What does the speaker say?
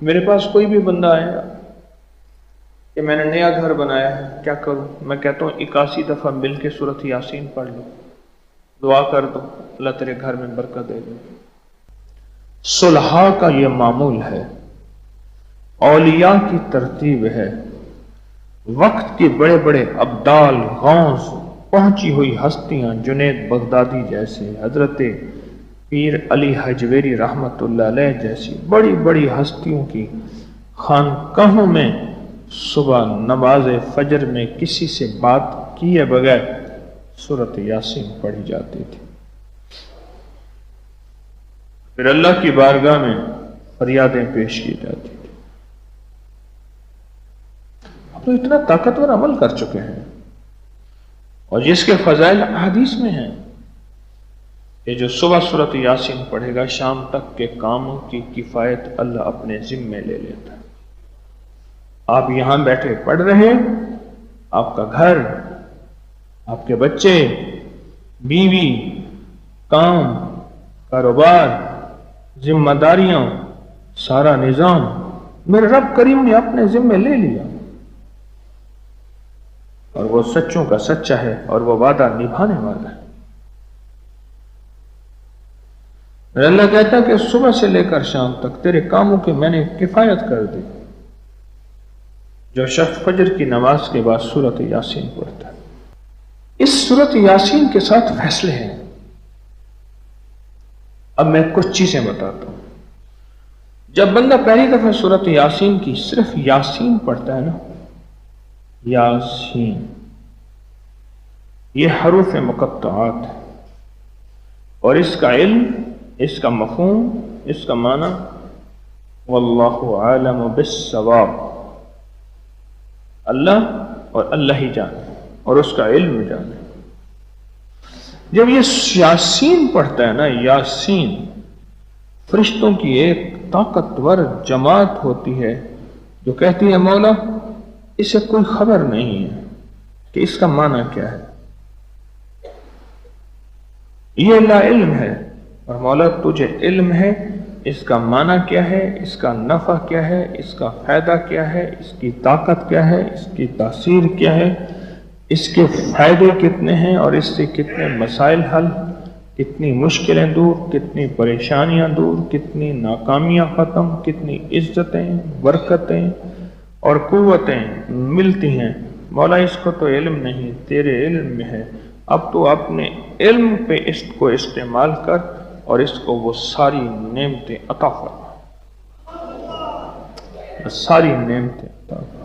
میرے پاس کوئی بھی بندہ آئے کہ میں نے نیا گھر بنایا ہے، کیا کروں؟ میں کہتا ہوں 81 دفعہ مل کے سورۃ یاسین پڑھ لو، دعا کر دو، اللہ تیرے گھر میں برکت دے دے۔ صلحاء کا یہ معمول ہے، اولیاء کی ترتیب ہے، وقت کے بڑے بڑے ابدال، غوث، پہنچی ہوئی ہستیاں، جنید بغدادی جیسے، حضرت پیر علی حجویری رحمت اللہ علیہ جیسی بڑی بڑی ہستیوں کی خانقاہوں میں صبح نماز فجر میں کسی سے بات کیے بغیر سورۃ یاسین پڑھی جاتی تھی، پھر اللہ کی بارگاہ میں فریادیں پیش کی جاتی تھی۔ اب تو اتنا طاقتور عمل کر چکے ہیں، اور جس کے فضائل احادیث میں ہیں کہ جو صبح سورۃ یاسین پڑھے گا شام تک کے کاموں کی کفایت اللہ اپنے ذمے لے لیتا ہے۔ آپ یہاں بیٹھے پڑھ رہے، آپ کا گھر، آپ کے بچے، بیوی، کام، کاروبار، ذمہ داریاں، سارا نظام میرے رب کریم نے اپنے ذمے لے لیا، اور وہ سچوں کا سچا ہے اور وہ وعدہ نبھانے والا ہے۔ اور اللہ کہتا ہے کہ صبح سے لے کر شام تک تیرے کاموں کی میں نے کفایت کر دی۔ جو شخص فجر کی نماز کے بعد سورۃ یاسین پڑھتا ہے، اس سورۃ یاسین کے ساتھ فیصلے ہیں۔ اب میں کچھ چیزیں بتاتا ہوں۔ جب بندہ پہلی دفعہ سورۃ یاسین کی صرف یاسین پڑھتا ہے نا، یاسین، یہ حروف مقطعات ہے، اور اس کا علم، اس کا مفہوم، اس کا معنی واللہ عالم بالصواب، اللہ اور اللہ ہی جانے، اور اس کا علم جانے۔ جب یہ یاسین پڑھتا ہے نا، یاسین، فرشتوں کی ایک طاقتور جماعت ہوتی ہے جو کہتی ہے مولا اسے کوئی خبر نہیں ہے کہ اس کا معنی کیا ہے، یہ لا علم ہے، اور مولا تجھے علم ہے اس کا معنی کیا ہے، اس کا نفع کیا ہے، اس کا فائدہ کیا ہے، اس کی طاقت کیا ہے، اس کی تاثیر کیا ہے، اس کے فائدے کتنے ہیں، اور اس سے کتنے مسائل حل، کتنی مشکلیں دور، کتنی پریشانیاں دور، کتنی ناکامیاں ختم، کتنی عزتیں، برکتیں اور قوتیں ملتی ہیں۔ مولا اس کو تو علم نہیں، تیرے علم میں ہے، اب تو اپنے علم پہ اس کو استعمال کر اور اس کو وہ ساری نعمتیں عطا فرما، ساری نعمتیں عطا فرما۔